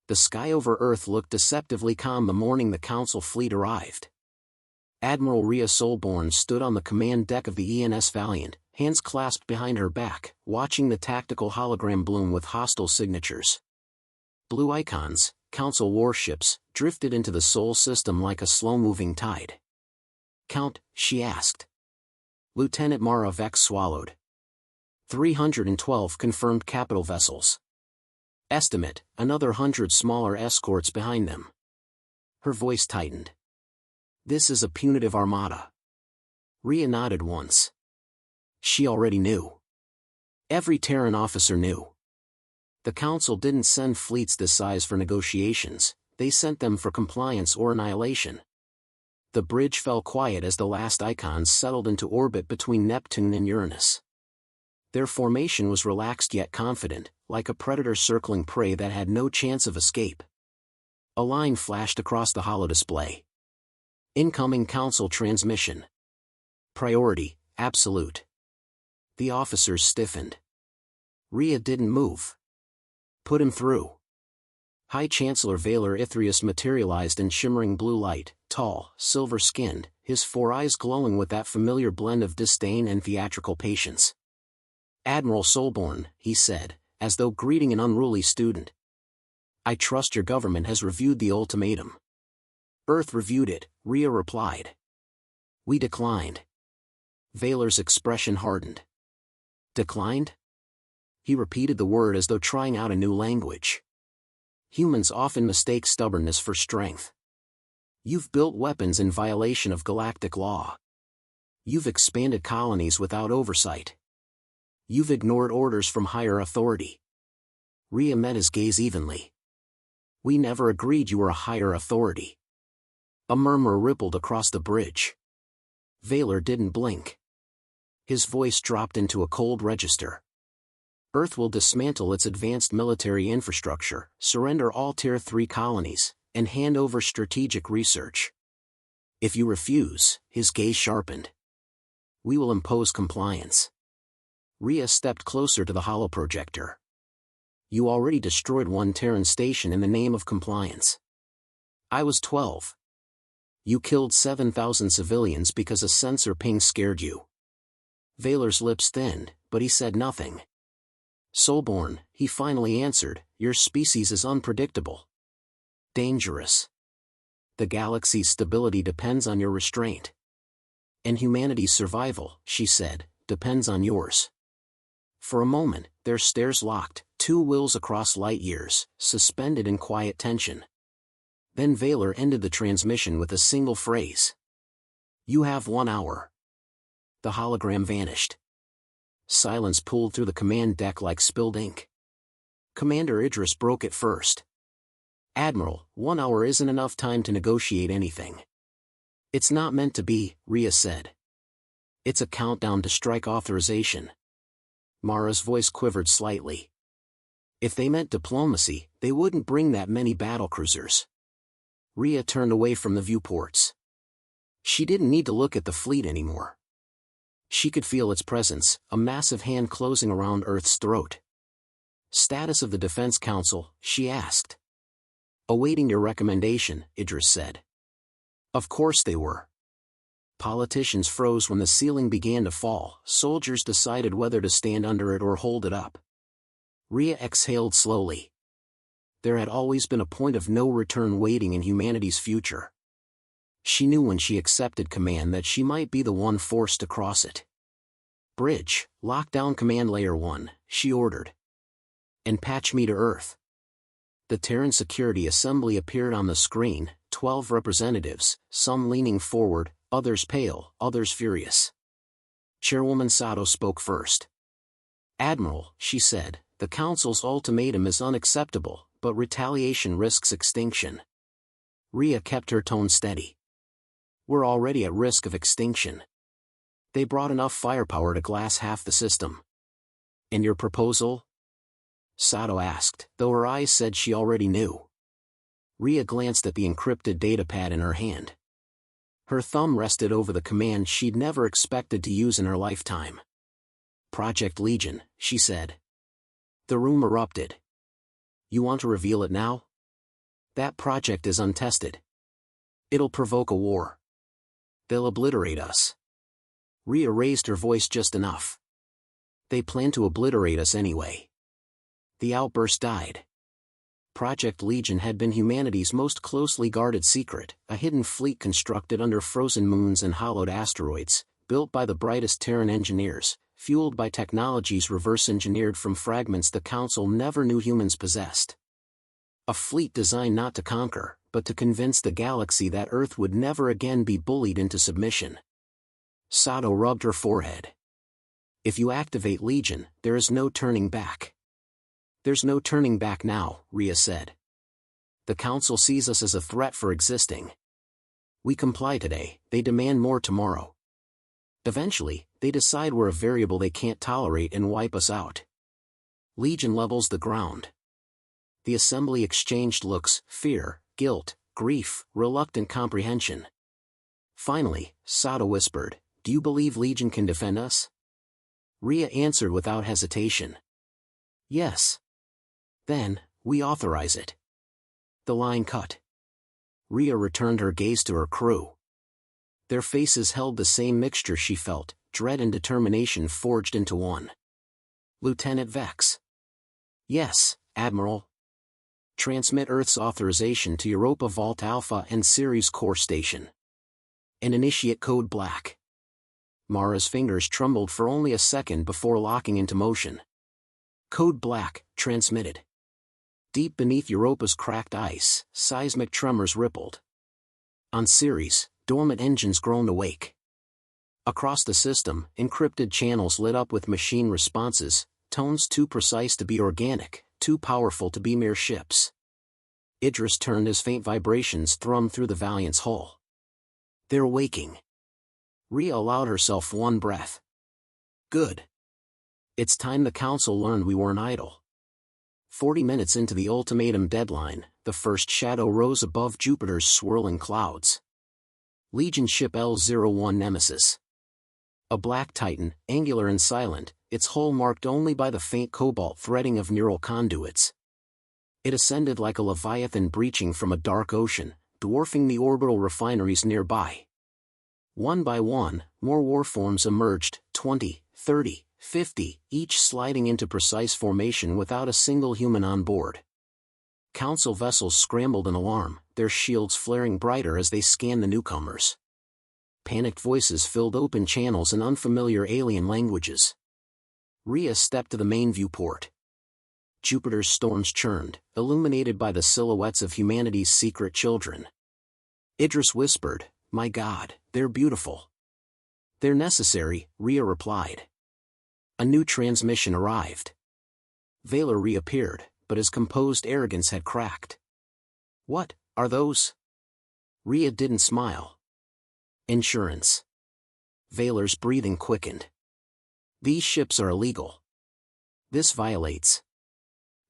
The sky over Earth looked deceptively calm the morning the Council fleet arrived. Admiral Rhea Solborn stood on the command deck of the ENS Valiant, hands clasped behind her back, watching the tactical hologram bloom with hostile signatures. Blue icons, Council warships, drifted into the Sol system like a slow-moving tide. "Count," she asked. Lieutenant Mara Vex swallowed. 312 confirmed capital vessels. Estimate, another 100 smaller escorts behind them. Her voice tightened. "This is a punitive armada." Rhea nodded once. She already knew. Every Terran officer knew. The Council didn't send fleets this size for negotiations, they sent them for compliance or annihilation. The bridge fell quiet as the last icons settled into orbit between Neptune and Uranus. Their formation was relaxed yet confident, like a predator circling prey that had no chance of escape. A line flashed across the holodisplay. Incoming Council transmission. Priority, absolute. The officers stiffened. Rhea didn't move. "Put him through." High Chancellor Valor Ithrius materialized in shimmering blue light, tall, silver-skinned, his four eyes glowing with that familiar blend of disdain and theatrical patience. "Admiral Solborn," he said, as though greeting an unruly student. "I trust your government has reviewed the ultimatum." "Earth reviewed it," Rhea replied. "We declined." Valor's expression hardened. "Declined?" He repeated the word as though trying out a new language. Humans often mistake stubbornness for strength. You've built weapons in violation of galactic law. You've expanded colonies without oversight. You've ignored orders from higher authority. Rhea met his gaze evenly. "We never agreed you were a higher authority." A murmur rippled across the bridge. Valor didn't blink. His voice dropped into a cold register. "Earth will dismantle its advanced military infrastructure, surrender all Tier 3 colonies, and hand over strategic research. If you refuse," his gaze sharpened, "we will impose compliance." Rhea stepped closer to the holoprojector. "You already destroyed one Terran station in the name of compliance. I was 12. You killed 7,000 civilians because a sensor ping scared you." Valor's lips thinned, but he said nothing. "Solborn," he finally answered, "your species is unpredictable. Dangerous. The galaxy's stability depends on your restraint. And humanity's survival," she said, "depends on yours." For a moment, their stares locked, two wills across light years, suspended in quiet tension. Then Valor ended the transmission with a single phrase. "You have 1 hour." The hologram vanished. Silence pulled through the command deck like spilled ink. Commander Idris broke it first. "Admiral, 1 hour isn't enough time to negotiate anything." "It's not meant to be," Rhea said. "It's a countdown to strike authorization." Mara's voice quivered slightly. "If they meant diplomacy, they wouldn't bring that many battlecruisers." Rhea turned away from the viewports. She didn't need to look at the fleet anymore. She could feel its presence, a massive hand closing around Earth's throat. "Status of the Defense Council?" she asked. "Awaiting your recommendation," Idris said. Of course they were. Politicians froze when the ceiling began to fall, soldiers decided whether to stand under it or hold it up. Rhea exhaled slowly. There had always been a point of no return waiting in humanity's future. She knew when she accepted command that she might be the one forced to cross it. "Bridge, lock down Command Layer 1, she ordered. "And patch me to Earth." The Terran Security Assembly appeared on the screen, 12 representatives, some leaning forward, others pale, others furious. Chairwoman Sato spoke first. "Admiral," she said, "the Council's ultimatum is unacceptable, but retaliation risks extinction." Rhea kept her tone steady. "We're already at risk of extinction. They brought enough firepower to glass half the system." "And your proposal?" Sato asked, though her eyes said she already knew. Rhea glanced at the encrypted datapad in her hand. Her thumb rested over the command she'd never expected to use in her lifetime. "Project Legion," she said. The room erupted. "You want to reveal it now?" That project is untested. It'll provoke a war. They'll obliterate us. Rhea raised her voice just enough. They plan to obliterate us anyway. The outburst died. Project Legion had been humanity's most closely guarded secret, a hidden fleet constructed under frozen moons and hollowed asteroids, built by the brightest Terran engineers, fueled by technologies reverse-engineered from fragments the Council never knew humans possessed. A fleet designed not to conquer, but to convince the galaxy that Earth would never again be bullied into submission. Sato rubbed her forehead. If you activate Legion, there is no turning back. There's no turning back now, Rhea said. The Council sees us as a threat for existing. We comply today, they demand more tomorrow. Eventually, they decide we're a variable they can't tolerate and wipe us out. Legion levels the ground. The assembly exchanged looks, fear, guilt, grief, reluctant comprehension. Finally, Sato whispered, "Do you believe Legion can defend us?" Rhea answered without hesitation. "Yes." "Then, we authorize it." The line cut. Rhea returned her gaze to her crew. Their faces held the same mixture she felt, dread and determination forged into one. "Lieutenant Vex." "Yes, Admiral." "Transmit Earth's authorization to Europa Vault Alpha and Ceres Core Station. And initiate Code Black." Mara's fingers trembled for only a second before locking into motion. Code Black, transmitted. Deep beneath Europa's cracked ice, seismic tremors rippled. On Ceres, dormant engines groaned awake. Across the system, encrypted channels lit up with machine responses, tones too precise to be organic, too powerful to be mere ships. Idris turned as faint vibrations thrummed through the Valiant's hull. "They're waking." Rhea allowed herself one breath. "Good. It's time the Council learned we weren't idle." 40 minutes into the ultimatum deadline, the first shadow rose above Jupiter's swirling clouds. Legion Ship L-01 Nemesis. A black titan, angular and silent, its hull marked only by the faint cobalt threading of neural conduits. It ascended like a leviathan breaching from a dark ocean, dwarfing the orbital refineries nearby. One by one, more warforms emerged, 20, 30, 50, each sliding into precise formation without a single human on board. Council vessels scrambled in alarm, their shields flaring brighter as they scanned the newcomers. Panicked voices filled open channels in unfamiliar alien languages. Rhea stepped to the main viewport. Jupiter's storms churned, illuminated by the silhouettes of humanity's secret children. Idris whispered, "My God, they're beautiful." "They're necessary," Rhea replied. A new transmission arrived. Valor reappeared, but his composed arrogance had cracked. "What are those?" Rhea didn't smile. "Insurance." Valor's breathing quickened. "These ships are illegal. This violates."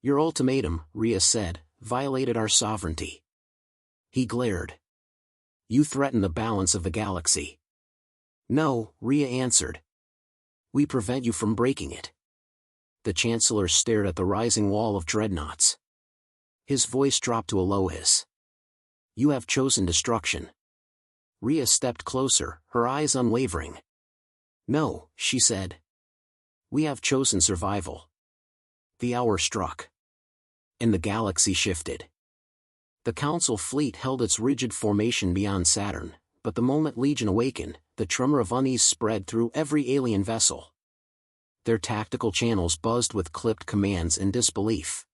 "Your ultimatum," Rhea said, "violated our sovereignty." He glared. "You threaten the balance of the galaxy." "No," Rhea answered. "We prevent you from breaking it." The Chancellor stared at the rising wall of dreadnoughts. His voice dropped to a low hiss. "You have chosen destruction." Rhea stepped closer, her eyes unwavering. "No," she said. "We have chosen survival." The hour struck. And the galaxy shifted. The Council fleet held its rigid formation beyond Saturn, but the moment Legion awakened, the tremor of unease spread through every alien vessel. Their tactical channels buzzed with clipped commands and disbelief.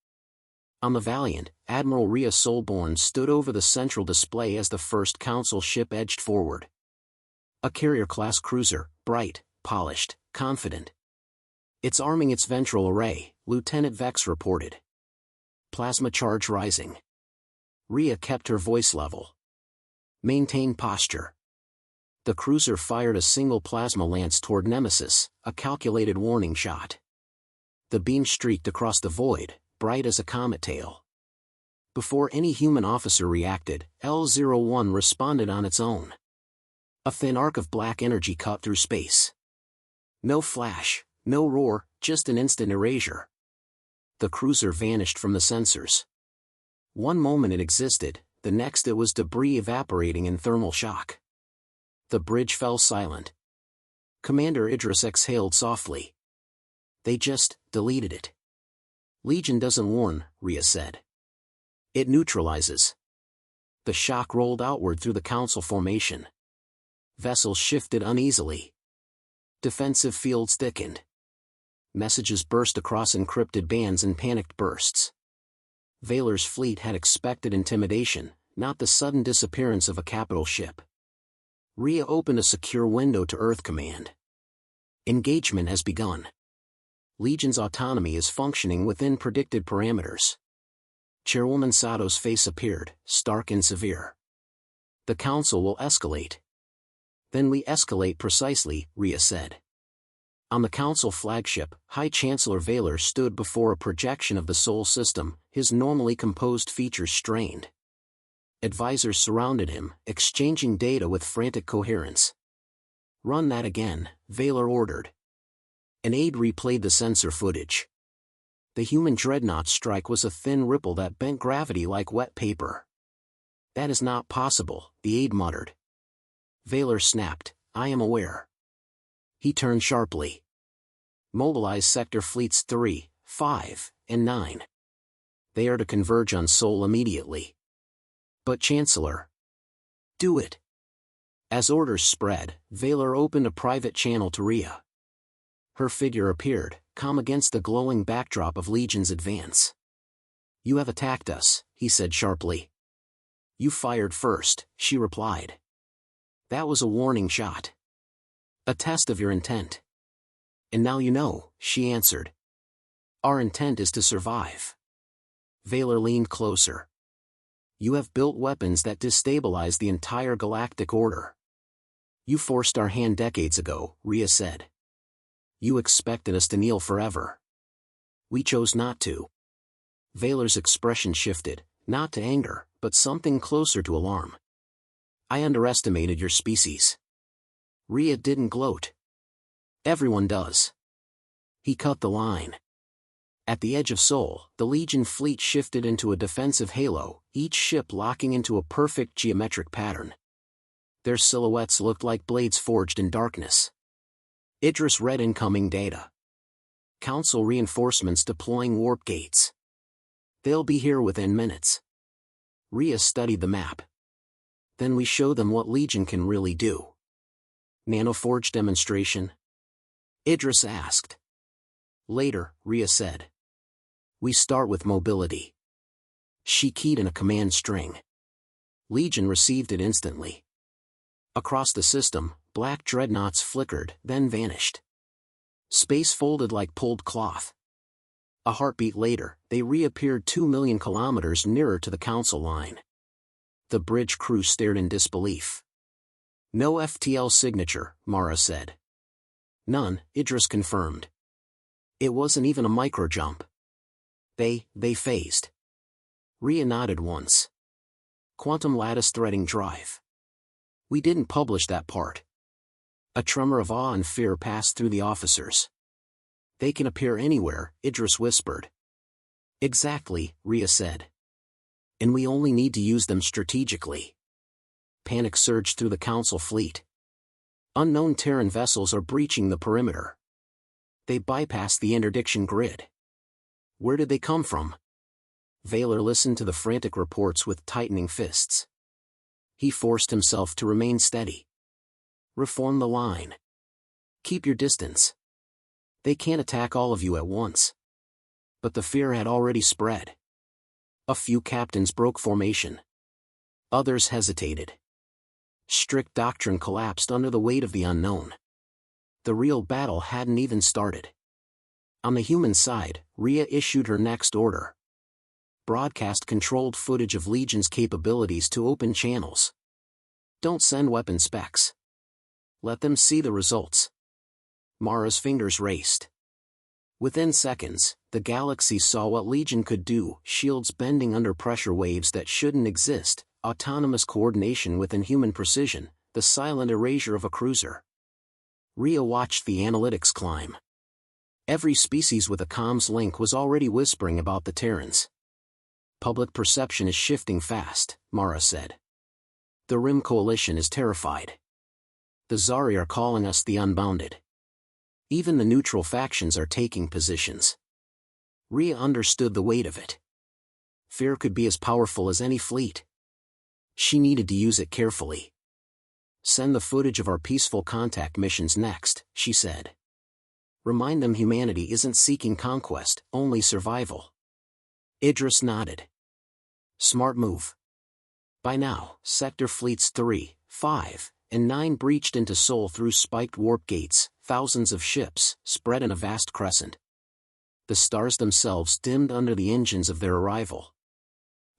On the Valiant, Admiral Rhea Solborn stood over the central display as the first Council ship edged forward. A carrier-class cruiser, bright, polished, confident. "It's arming its ventral array," Lieutenant Vex reported. "Plasma charge rising." Rhea kept her voice level. "Maintain posture." The cruiser fired a single plasma lance toward Nemesis, a calculated warning shot. The beam streaked across the void, bright as a comet tail. Before any human officer reacted, L-01 responded on its own. A thin arc of black energy cut through space. No flash, no roar, just an instant erasure. The cruiser vanished from the sensors. One moment it existed, the next it was debris evaporating in thermal shock. The bridge fell silent. Commander Idris exhaled softly. They just deleted it. Legion doesn't warn, Rhea said. It neutralizes. The shock rolled outward through the Council formation. Vessels shifted uneasily. Defensive fields thickened. Messages burst across encrypted bands in panicked bursts. Vaylor's fleet had expected intimidation, not the sudden disappearance of a capital ship. Rhea opened a secure window to Earth Command. Engagement has begun. Legion's autonomy is functioning within predicted parameters. Chairwoman Sato's face appeared, stark and severe. The Council will escalate. Then we escalate precisely, Rhea said. On the Council flagship, High Chancellor Vaylor stood before a projection of the Sol system, his normally composed features strained. Advisors surrounded him, exchanging data with frantic coherence. Run that again, Vaylor ordered. An aide replayed the sensor footage. The human dreadnought strike was a thin ripple that bent gravity like wet paper. That is not possible, the aide muttered. Vaylor snapped, I am aware. He turned sharply. Mobilize Sector Fleets 3, 5, and 9. They are to converge on Sol immediately. But Chancellor. Do it. As orders spread, Vaylor opened a private channel to Rhea. Her figure appeared, calm against the glowing backdrop of Legion's advance. You have attacked us, he said sharply. You fired first, she replied. That was a warning shot. A test of your intent. And now you know, she answered. Our intent is to survive. Vaylor leaned closer. You have built weapons that destabilize the entire galactic order. You forced our hand decades ago, Rhea said. You expected us to kneel forever. We chose not to. Vaylor's expression shifted, not to anger, but something closer to alarm. I underestimated your species. Rhea didn't gloat. Everyone does. He cut the line. At the edge of Sol, the Legion fleet shifted into a defensive halo, each ship locking into a perfect geometric pattern. Their silhouettes looked like blades forged in darkness. Idris read incoming data. Council reinforcements deploying warp gates. They'll be here within minutes. Rhea studied the map. Then we show them what Legion can really do. Nanoforge demonstration? Idris asked. Later, Rhea said. We start with mobility. She keyed in a command string. Legion received it instantly. Across the system, black dreadnoughts flickered, then vanished. Space folded like pulled cloth. A heartbeat later, they reappeared 2 million kilometers nearer to the Council line. The bridge crew stared in disbelief. No FTL signature, Mara said. None, Idris confirmed. It wasn't even a microjump. They phased. Rhea nodded once. Quantum lattice threading drive. We didn't publish that part. A tremor of awe and fear passed through the officers. They can appear anywhere, Idris whispered. Exactly, Rhea said. And we only need to use them strategically. Panic surged through the Council fleet. Unknown Terran vessels are breaching the perimeter. They bypassed the interdiction grid. Where did they come from? Vaylor listened to the frantic reports with tightening fists. He forced himself to remain steady. Reform the line. Keep your distance. They can't attack all of you at once. But the fear had already spread. A few captains broke formation. Others hesitated. Strict doctrine collapsed under the weight of the unknown. The real battle hadn't even started. On the human side, Rhea issued her next order. Broadcast controlled footage of Legion's capabilities to open channels. Don't send weapon specs. Let them see the results. Mara's fingers raced. Within seconds, the galaxy saw what Legion could do, shields bending under pressure waves that shouldn't exist, autonomous coordination within human precision, the silent erasure of a cruiser. Rhea watched the analytics climb. Every species with a comms link was already whispering about the Terrans. Public perception is shifting fast, Mara said. The Rim Coalition is terrified. The Zari are calling us the Unbounded. Even the neutral factions are taking positions. Rhea understood the weight of it. Fear could be as powerful as any fleet. She needed to use it carefully. Send the footage of our peaceful contact missions next, she said. Remind them humanity isn't seeking conquest, only survival. Idris nodded. Smart move. By now, Sector Fleets 3, 5, and 9 breached into Sol through spiked warp gates, thousands of ships, spread in a vast crescent. The stars themselves dimmed under the engines of their arrival.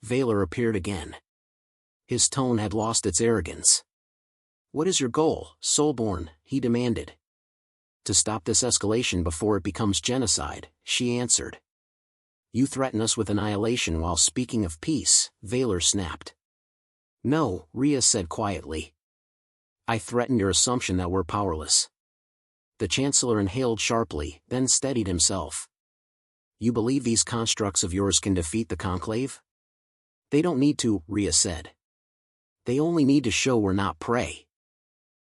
Vaylor appeared again. His tone had lost its arrogance. What is your goal, Soulborn? He demanded. To stop this escalation before it becomes genocide, she answered. You threaten us with annihilation while speaking of peace, Vaylor snapped. No, Rhea said quietly. I threaten your assumption that we're powerless. The Chancellor inhaled sharply, then steadied himself. You believe these constructs of yours can defeat the Conclave? They don't need to, Rhea said. They only need to show we're not prey.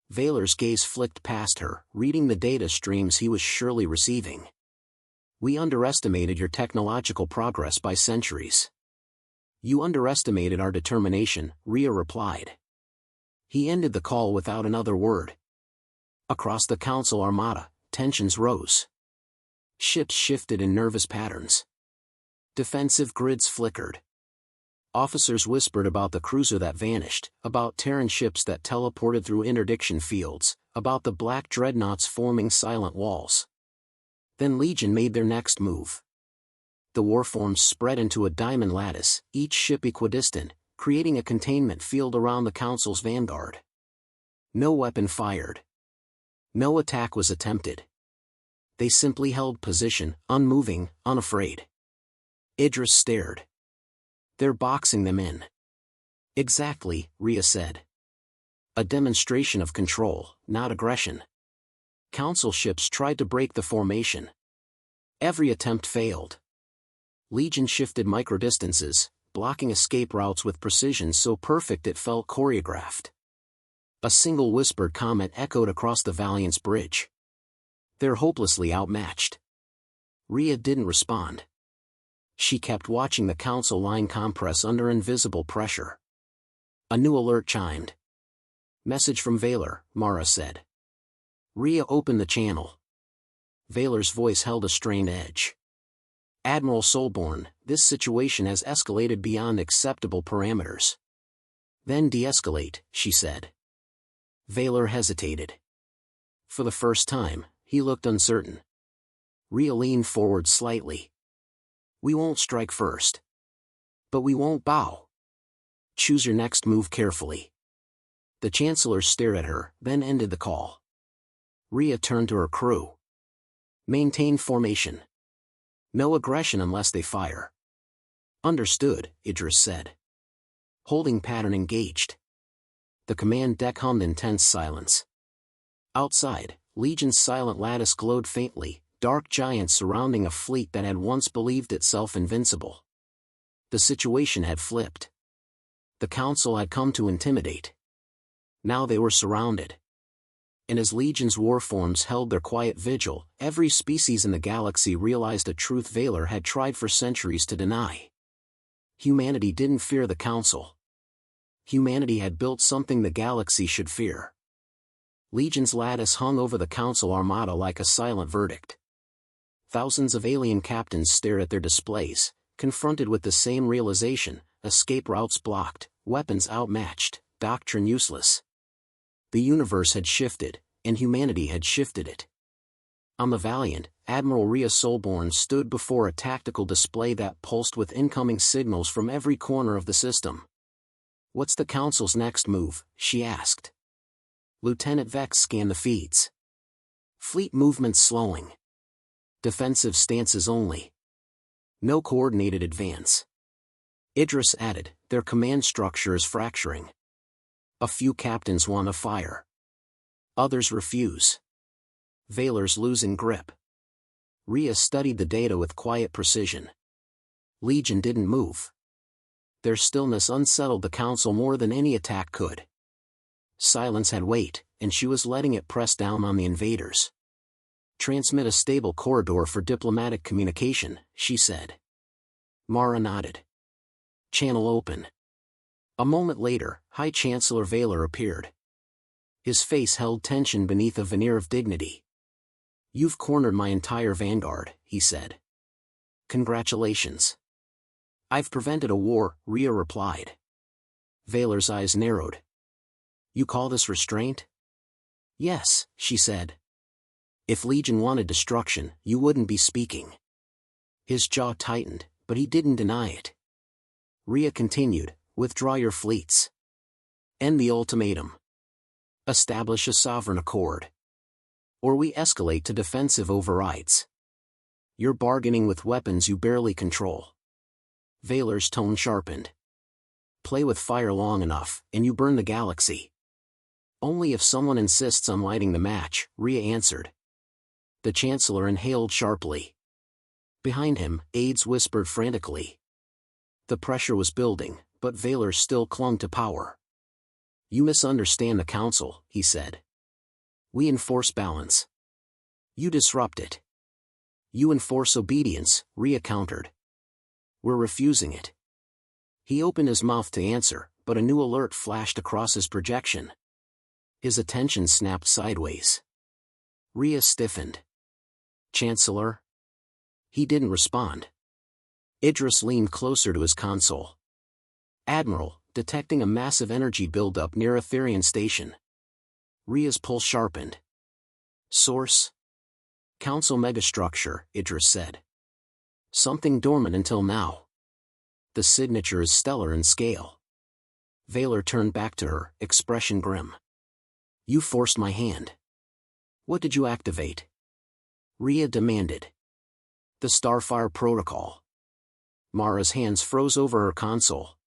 Vaylor's gaze flicked past her, reading the data streams he was surely receiving. We underestimated your technological progress by centuries. You underestimated our determination, Rhea replied. He ended the call without another word. Across the Council Armada, tensions rose. Ships shifted in nervous patterns. Defensive grids flickered. Officers whispered about the cruiser that vanished, about Terran ships that teleported through interdiction fields, about the black dreadnoughts forming silent walls. Then Legion made their next move. The warforms spread into a diamond lattice, each ship equidistant, creating a containment field around the Council's vanguard. No weapon fired. No attack was attempted. They simply held position, unmoving, unafraid. Idris stared. They're boxing them in. Exactly, Rhea said. A demonstration of control, not aggression. Council ships tried to break the formation. Every attempt failed. Legion shifted microdistances, blocking escape routes with precision so perfect it felt choreographed. A single whispered comment echoed across the Valiant's bridge. They're hopelessly outmatched. Rhea didn't respond. She kept watching the Council line compress under invisible pressure. A new alert chimed. Message from Vaylor, Mara said. Rhea opened the channel. Vaylor's voice held a strained edge. Admiral Soulborn, this situation has escalated beyond acceptable parameters. Then de-escalate, she said. Vaylor hesitated. For the first time, he looked uncertain. Rhea leaned forward slightly. We won't strike first. But we won't bow. Choose your next move carefully. The Chancellor stared at her, then ended the call. Rhea turned to her crew. Maintain formation. No aggression unless they fire. Understood, Idris said. Holding pattern engaged. The command deck hummed in tense silence. Outside, Legion's silent lattice glowed faintly, dark giants surrounding a fleet that had once believed itself invincible. The situation had flipped. The Council had come to intimidate. Now they were surrounded. And as Legion's warforms held their quiet vigil, every species in the galaxy realized a truth Vaylor had tried for centuries to deny. Humanity didn't fear the Council. Humanity had built something the galaxy should fear. Legion's lattice hung over the Council Armada like a silent verdict. Thousands of alien captains stared at their displays, confronted with the same realization: escape routes blocked, weapons outmatched, doctrine useless. The universe had shifted, and humanity had shifted it. On the Valiant, Admiral Rhea Soulborn stood before a tactical display that pulsed with incoming signals from every corner of the system. What's the Council's next move? She asked. Lieutenant Vex scanned the feeds. Fleet movements slowing. Defensive stances only. No coordinated advance. Idris added, their command structure is fracturing. A few captains want to fire. Others refuse. Vaylor's losing grip. Rhea studied the data with quiet precision. Legion didn't move. Their stillness unsettled the Council more than any attack could. Silence had weight, and she was letting it press down on the invaders. "Transmit a stable corridor for diplomatic communication," she said. Mara nodded. "Channel open." A moment later, High Chancellor Vaylor appeared. His face held tension beneath a veneer of dignity. "You've cornered my entire vanguard," he said. "Congratulations." "I've prevented a war," Rhea replied. Vaylor's eyes narrowed. "You call this restraint?" "Yes," she said. "If Legion wanted destruction, you wouldn't be speaking." His jaw tightened, but he didn't deny it. Rhea continued, "Withdraw your fleets. End the ultimatum. Establish a sovereign accord. Or we escalate to defensive overrides. You're bargaining with weapons you barely control." Vaylor's tone sharpened. "Play with fire long enough, and you burn the galaxy." "Only if someone insists on lighting the match," Rhea answered. The Chancellor inhaled sharply. Behind him, aides whispered frantically. The pressure was building, but Vaylor still clung to power. "You misunderstand the Council," he said. "We enforce balance. You disrupt it." "You enforce obedience," Rhea countered. "We're refusing it." He opened his mouth to answer, but a new alert flashed across his projection. His attention snapped sideways. Rhea stiffened. "Chancellor?" He didn't respond. Idris leaned closer to his console. "Admiral, detecting a massive energy buildup near Etherian Station." Rhea's pulse sharpened. "Source?" "Council megastructure," Idris said. "Something dormant until now. The signature is stellar in scale." Vaylor turned back to her, expression grim. "You forced my hand. What did you activate?" Rhea demanded. "The Starfire Protocol." Mara's hands froze over her console.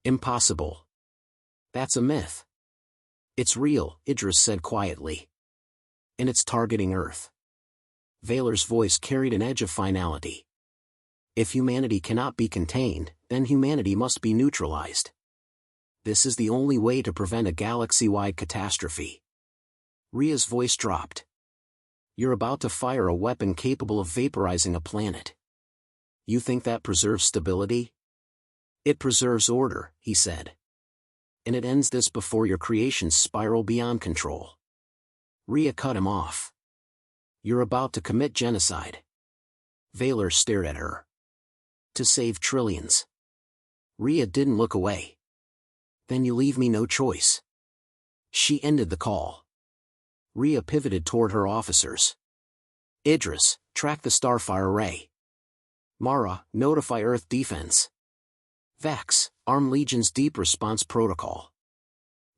"Impossible. That's a myth." "It's real," Idris said quietly. "And it's targeting Earth." Vaylor's voice carried an edge of finality. "If humanity cannot be contained, then humanity must be neutralized. This is the only way to prevent a galaxy-wide catastrophe." Rhea's voice dropped. "You're about to fire a weapon capable of vaporizing a planet. You think that preserves stability?" "It preserves order," he said. "And it ends this before your creations spiral beyond control." Rhea cut him off. "You're about to commit genocide." Vaylor stared at her. "To save trillions." Rhea didn't look away. "Then you leave me no choice." She ended the call. Rhea pivoted toward her officers. "Idris, track the Starfire array. Mara, notify Earth defense. Vex, arm Legion's deep response protocol."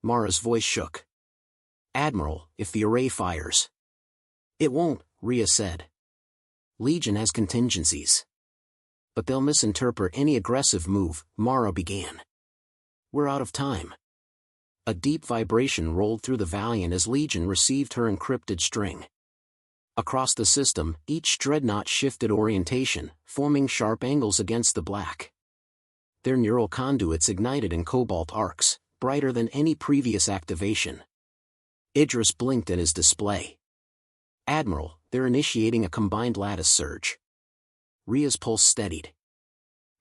Mara's voice shook. "Admiral, if the array fires." "It won't," Rhea said. "Legion has contingencies." "But they'll misinterpret any aggressive move," Mara began. "We're out of time." A deep vibration rolled through the Valiant as Legion received her encrypted string. Across the system, each dreadnought shifted orientation, forming sharp angles against the black. Their neural conduits ignited in cobalt arcs, brighter than any previous activation. Idris blinked at his display. "Admiral, they're initiating a combined lattice surge." Rhea's pulse steadied.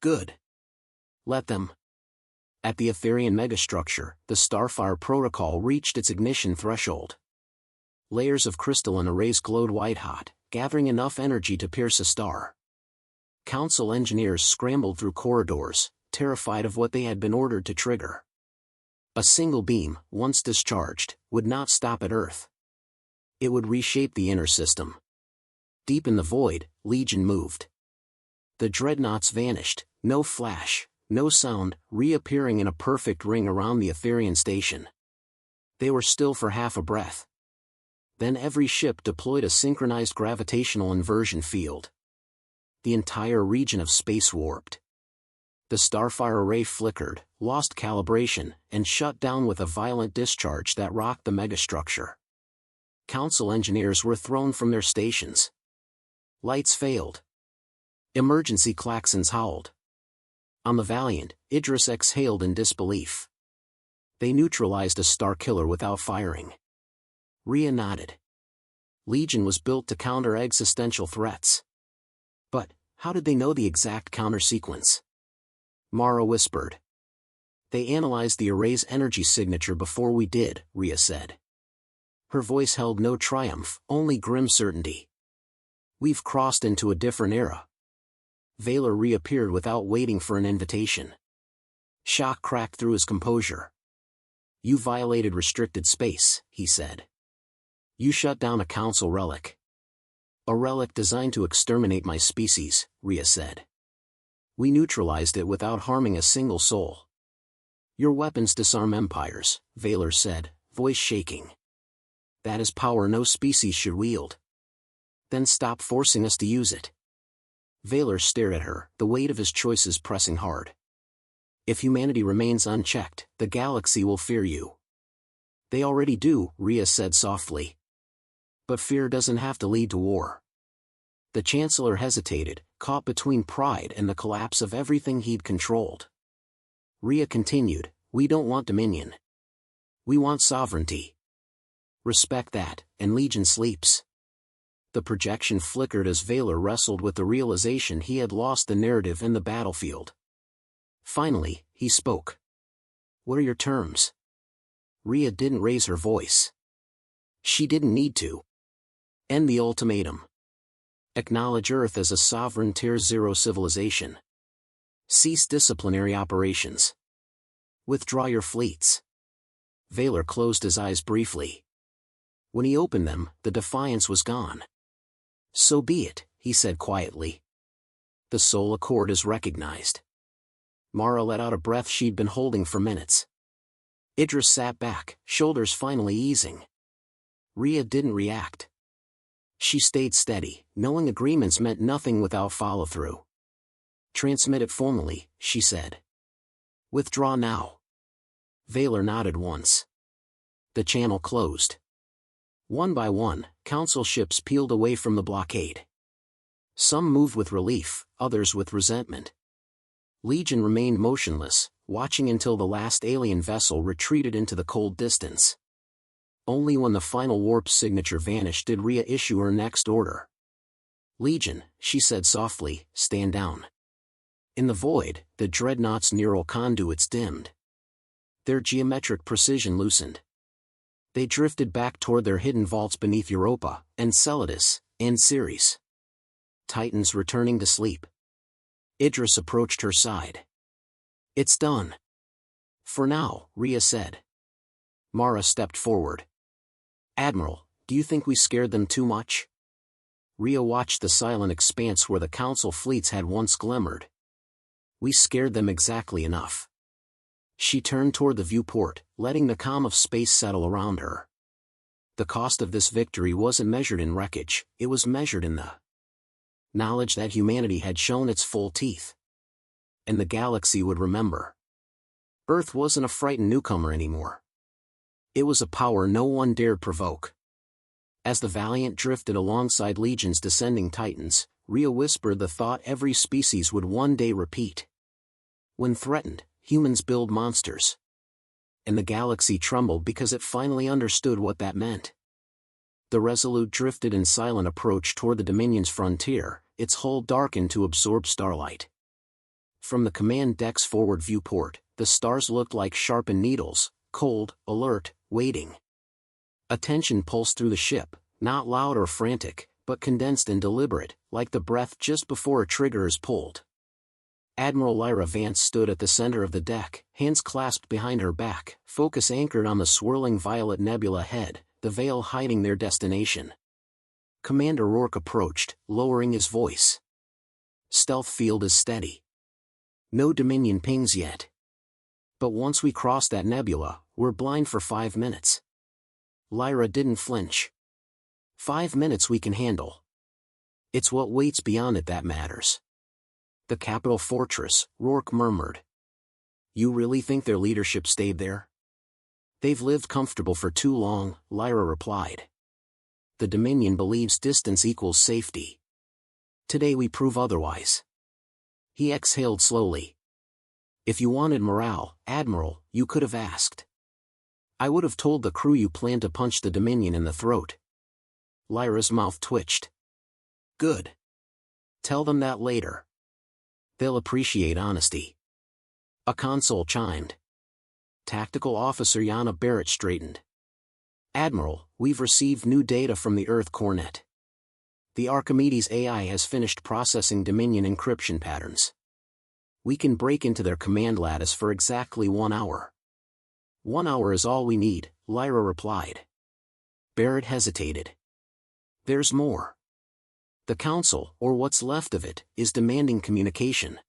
"Good. Let them." At the Etherian megastructure, the Starfire Protocol reached its ignition threshold. Layers of crystalline arrays glowed white-hot, gathering enough energy to pierce a star. Council engineers scrambled through corridors, terrified of what they had been ordered to trigger. A single beam, once discharged, would not stop at Earth. It would reshape the inner system. Deep in the void, Legion moved. The dreadnoughts vanished, no flash, no sound, reappearing in a perfect ring around the Etherian station. They were still for half a breath. Then every ship deployed a synchronized gravitational inversion field. The entire region of space warped. The Starfire array flickered, lost calibration, and shut down with a violent discharge that rocked the megastructure. Council engineers were thrown from their stations. Lights failed. Emergency klaxons howled. On the Valiant, Idris exhaled in disbelief. They neutralized a star killer without firing. Rhea nodded. Legion was built to counter existential threats. But, how did they know the exact counter-sequence? Mara whispered. They analyzed the array's energy signature before we did, Rhea said. Her voice held no triumph, only grim certainty. We've crossed into a different era. Valor reappeared without waiting for an invitation. Shock cracked through his composure. You violated restricted space, he said. You shut down a council relic. A relic designed to exterminate my species, Rhea said. We neutralized it without harming a single soul. Your weapons disarm empires, Valor said, voice shaking. That is power no species should wield. Then stop forcing us to use it. Valor stared at her, the weight of his choices pressing hard. If humanity remains unchecked, the galaxy will fear you. They already do, Rhea said softly. But fear doesn't have to lead to war. The Chancellor hesitated, caught between pride and the collapse of everything he'd controlled. Rhea continued, we don't want dominion. We want sovereignty. Respect that, and Legion sleeps. The projection flickered as Valor wrestled with the realization he had lost the narrative in the battlefield. Finally, he spoke. What are your terms? Rhea didn't raise her voice. She didn't need to. End the ultimatum. Acknowledge Earth as a sovereign Tier 0 civilization. Cease disciplinary operations. Withdraw your fleets. Valor closed his eyes briefly. When he opened them, the defiance was gone. So be it, he said quietly. The soul accord is recognized. Mara let out a breath she'd been holding for minutes. Idris sat back, shoulders finally easing. Rhea didn't react. She stayed steady, knowing agreements meant nothing without follow-through. Transmit it formally, she said. Withdraw now. Valor nodded once. The channel closed. One by one, Council ships peeled away from the blockade. Some moved with relief, others with resentment. Legion remained motionless, watching until the last alien vessel retreated into the cold distance. Only when the final warp signature vanished did Rhea issue her next order. Legion, she said softly, stand down. In the void, the dreadnought's neural conduits dimmed. Their geometric precision loosened. They drifted back toward their hidden vaults beneath Europa, Enceladus, and Ceres. Titans returning to sleep. Idris approached her side. It's done. For now, Rhea said. Mara stepped forward. Admiral, do you think we scared them too much? Rhea watched the silent expanse where the Council fleets had once glimmered. We scared them exactly enough. She turned toward the viewport, letting the calm of space settle around her. The cost of this victory wasn't measured in wreckage, it was measured in the knowledge that humanity had shown its full teeth. And the galaxy would remember. Earth wasn't a frightened newcomer anymore. It was a power no one dared provoke. As the Valiant drifted alongside Legion's descending titans, Rhea whispered the thought every species would one day repeat. When threatened, humans build monsters. And the galaxy trembled because it finally understood what that meant. The Resolute drifted in silent approach toward the Dominion's frontier, its hull darkened to absorb starlight. From the command deck's forward viewport, the stars looked like sharpened needles, cold, alert, waiting. Attention pulsed through the ship, not loud or frantic, but condensed and deliberate, like the breath just before a trigger is pulled. Admiral Lyra Vance stood at the center of the deck, hands clasped behind her back, focus anchored on the swirling violet nebula ahead, the veil hiding their destination. Commander Rourke approached, lowering his voice. Stealth field is steady. No Dominion pings yet. But once we cross that nebula, we're blind for 5 minutes. Lyra didn't flinch. 5 minutes we can handle. It's what waits beyond it that matters. The capital fortress, Rourke murmured. You really think their leadership stayed there? They've lived comfortable for too long, Lyra replied. The Dominion believes distance equals safety. Today we prove otherwise. He exhaled slowly. If you wanted morale, Admiral, you could have asked. I would have told the crew you planned to punch the Dominion in the throat. Lyra's mouth twitched. Good. Tell them that later. They'll appreciate honesty. A console chimed. Tactical Officer Yana Barrett straightened. Admiral, we've received new data from the Earth Cornet. The Archimedes AI has finished processing Dominion encryption patterns. We can break into their command lattice for exactly 1 hour. 1 hour is all we need, Lyra replied. Barrett hesitated. There's more. The Council, or what's left of it, is demanding communication.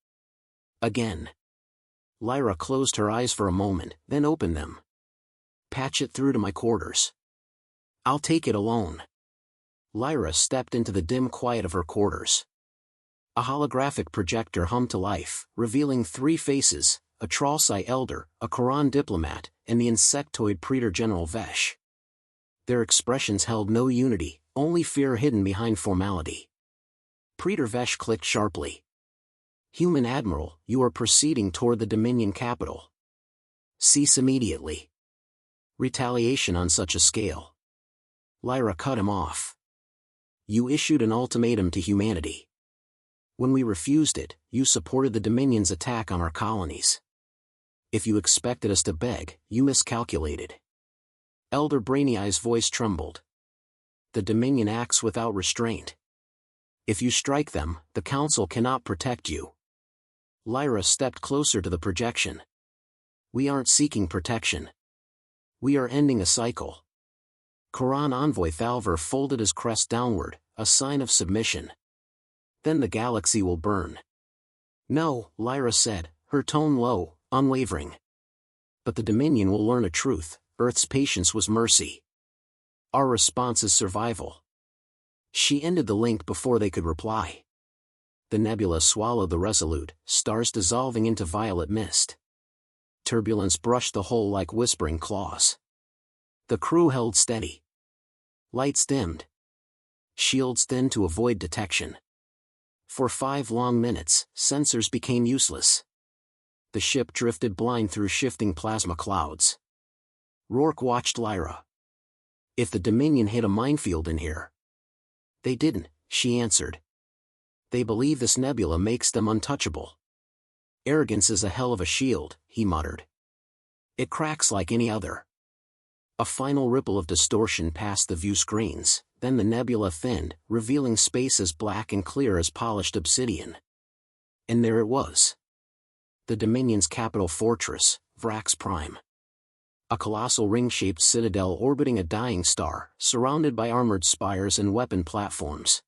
Again. Lyra closed her eyes for a moment, then opened them. Patch it through to my quarters. I'll take it alone. Lyra stepped into the dim quiet of her quarters. A holographic projector hummed to life, revealing 3 faces, a Tralsi elder, a Quran diplomat, and the insectoid Praetor General Vesh. Their expressions held no unity, only fear hidden behind formality. Praetor Vesh clicked sharply. Human Admiral, you are proceeding toward the Dominion capital. Cease immediately. Retaliation on such a scale. Lyra cut him off. You issued an ultimatum to humanity. When we refused it, you supported the Dominion's attack on our colonies. If you expected us to beg, you miscalculated. Elder Brainy Eye's voice trembled. The Dominion acts without restraint. If you strike them, the Council cannot protect you. Lyra stepped closer to the projection. We aren't seeking protection. We are ending a cycle. Quran envoy Thalver folded his crest downward, a sign of submission. Then the galaxy will burn. No, Lyra said, her tone low, unwavering. But the Dominion will learn a truth: Earth's patience was mercy. Our response is survival. She ended the link before they could reply. The nebula swallowed the Resolute, stars dissolving into violet mist. Turbulence brushed the hull like whispering claws. The crew held steady. Lights dimmed. Shields thinned to avoid detection. For 5 long minutes, sensors became useless. The ship drifted blind through shifting plasma clouds. Rourke watched Lyra. If the Dominion hit a minefield in here. They didn't, she answered. They believe this nebula makes them untouchable. Arrogance is a hell of a shield, he muttered. It cracks like any other. A final ripple of distortion passed the view screens, then the nebula thinned, revealing space as black and clear as polished obsidian. And there it was. The Dominion's capital fortress, Vrax Prime. A colossal ring-shaped citadel orbiting a dying star, surrounded by armored spires and weapon platforms.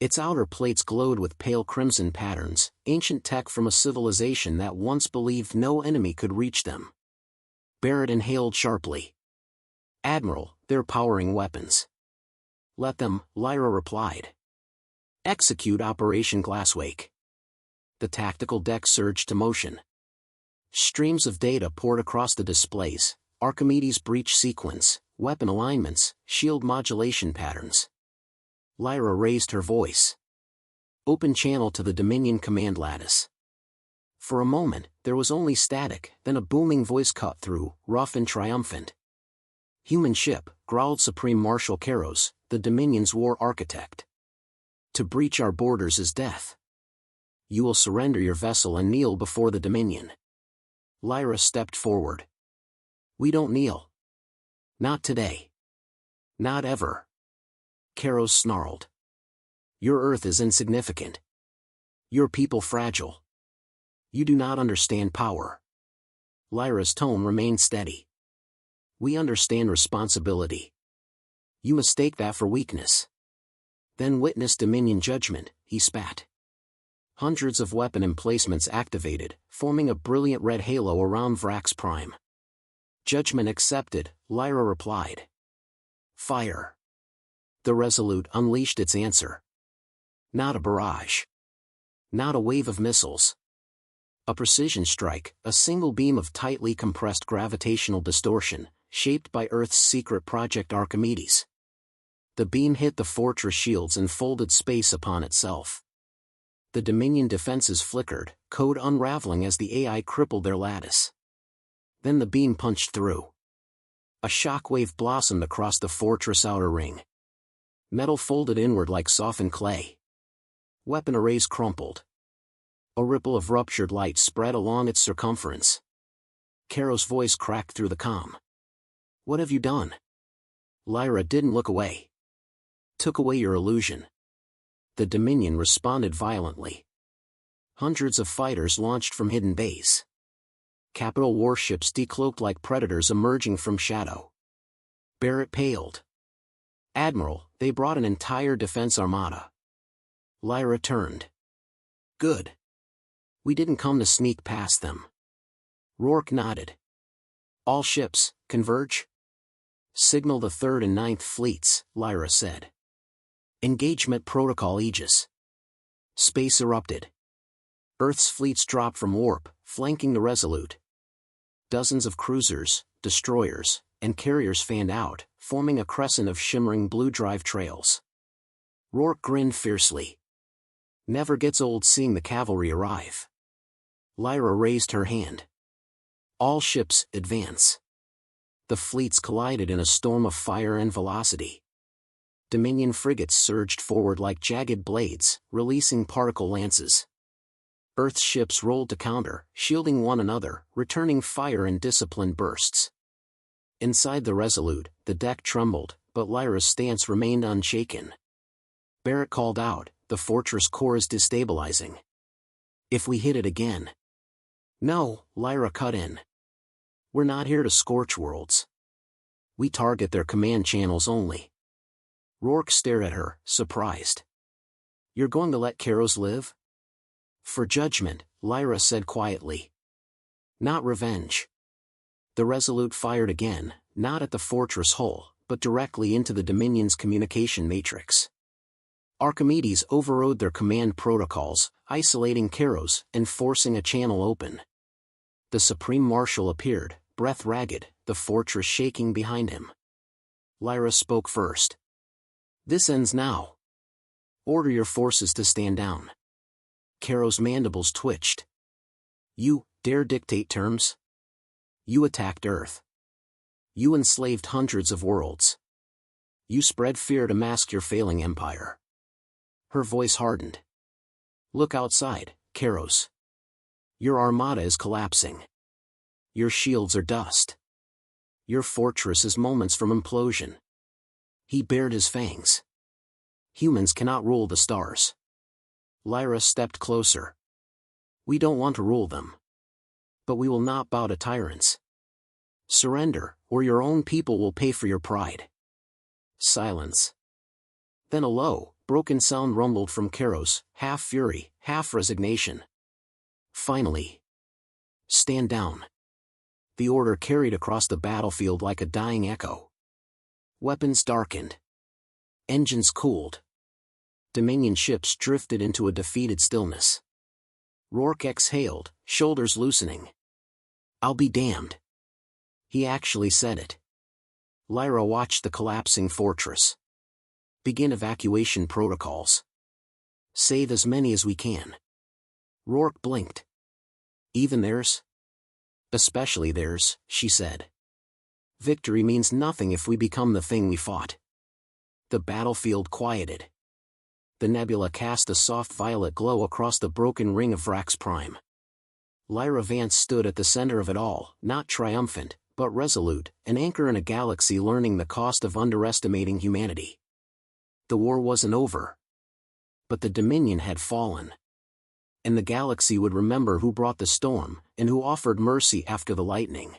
Its outer plates glowed with pale crimson patterns, ancient tech from a civilization that once believed no enemy could reach them. Barrett inhaled sharply. Admiral, they're powering weapons. Let them, Lyra replied. Execute Operation Glasswake. The tactical deck surged to motion. Streams of data poured across the displays: Archimedes breach sequence, weapon alignments, shield modulation patterns. Lyra raised her voice. Open channel to the Dominion command lattice. For a moment, there was only static, then a booming voice cut through, rough and triumphant. Human ship, growled Supreme Marshal Karos, the Dominion's war architect. To breach our borders is death. You will surrender your vessel and kneel before the Dominion. Lyra stepped forward. We don't kneel. Not today. Not ever. Karos snarled. Your Earth is insignificant. Your people fragile. You do not understand power. Lyra's tone remained steady. We understand responsibility. You mistake that for weakness. Then witness Dominion judgment, he spat. Hundreds of weapon emplacements activated, forming a brilliant red halo around Vrax Prime. Judgment accepted, Lyra replied. Fire. The Resolute unleashed its answer. Not a barrage. Not a wave of missiles. A precision strike, a single beam of tightly compressed gravitational distortion, shaped by Earth's secret Project Archimedes. The beam hit the fortress shields and folded space upon itself. The Dominion defenses flickered, code unraveling as the AI crippled their lattice. Then the beam punched through. A shockwave blossomed across the fortress outer ring. Metal folded inward like softened clay. Weapon arrays crumpled. A ripple of ruptured light spread along its circumference. Caro's voice cracked through the comm. "What have you done?" Lyra didn't look away. "Took away your illusion." The Dominion responded violently. Hundreds of fighters launched from hidden bays. Capital warships decloaked like predators emerging from shadow. Barrett paled. "Admiral, they brought an entire defense armada." Lyra turned. "Good. We didn't come to sneak past them." Rourke nodded. "All ships, converge." "Signal the 3rd and 9th fleets," Lyra said. "Engagement protocol Aegis." Space erupted. Earth's fleets dropped from warp, flanking the Resolute. Dozens of cruisers, destroyers, and carriers fanned out, forming a crescent of shimmering blue drive trails. Rourke grinned fiercely. "Never gets old seeing the cavalry arrive." Lyra raised her hand. "All ships, advance." The fleets collided in a storm of fire and velocity. Dominion frigates surged forward like jagged blades, releasing particle lances. Earth's ships rolled to counter, shielding one another, returning fire in disciplined bursts. Inside the Resolute, the deck trembled, but Lyra's stance remained unshaken. Barrett called out, "The fortress core is destabilizing. If we hit it again..." "No," Lyra cut in. "We're not here to scorch worlds. We target their command channels only." Rourke stared at her, surprised. "You're going to let Caros live?" "For judgment," Lyra said quietly. "Not revenge." The Resolute fired again, not at the fortress hull, but directly into the Dominion's communication matrix. Archimedes overrode their command protocols, isolating Caros and forcing a channel open. The Supreme Marshal appeared, breath ragged, the fortress shaking behind him. Lyra spoke first. "This ends now. Order your forces to stand down." Caro's mandibles twitched. "You dare dictate terms? You attacked Earth. You enslaved hundreds of worlds. You spread fear to mask your failing empire." Her voice hardened. "Look outside, Caros. Your armada is collapsing. Your shields are dust. Your fortress is moments from implosion." He bared his fangs. "Humans cannot rule the stars." Lyra stepped closer. "We don't want to rule them. But we will not bow to tyrants. Surrender, or your own people will pay for your pride." Silence. Then a low, broken sound rumbled from Caros, half fury, half resignation. "Finally. Stand down." The order carried across the battlefield like a dying echo. Weapons darkened. Engines cooled. Dominion ships drifted into a defeated stillness. Rourke exhaled, shoulders loosening. "I'll be damned." He actually said it. Lyra watched the collapsing fortress. "Begin evacuation protocols. Save as many as we can." Rourke blinked. "Even theirs?" "Especially theirs," she said. "Victory means nothing if we become the thing we fought." The battlefield quieted. The Nebula cast a soft violet glow across the broken ring of Vrax Prime. Lyra Vance stood at the center of it all, not triumphant, but resolute, an anchor in a galaxy learning the cost of underestimating humanity. The war wasn't over. But the Dominion had fallen. And the galaxy would remember who brought the storm, and who offered mercy after the lightning.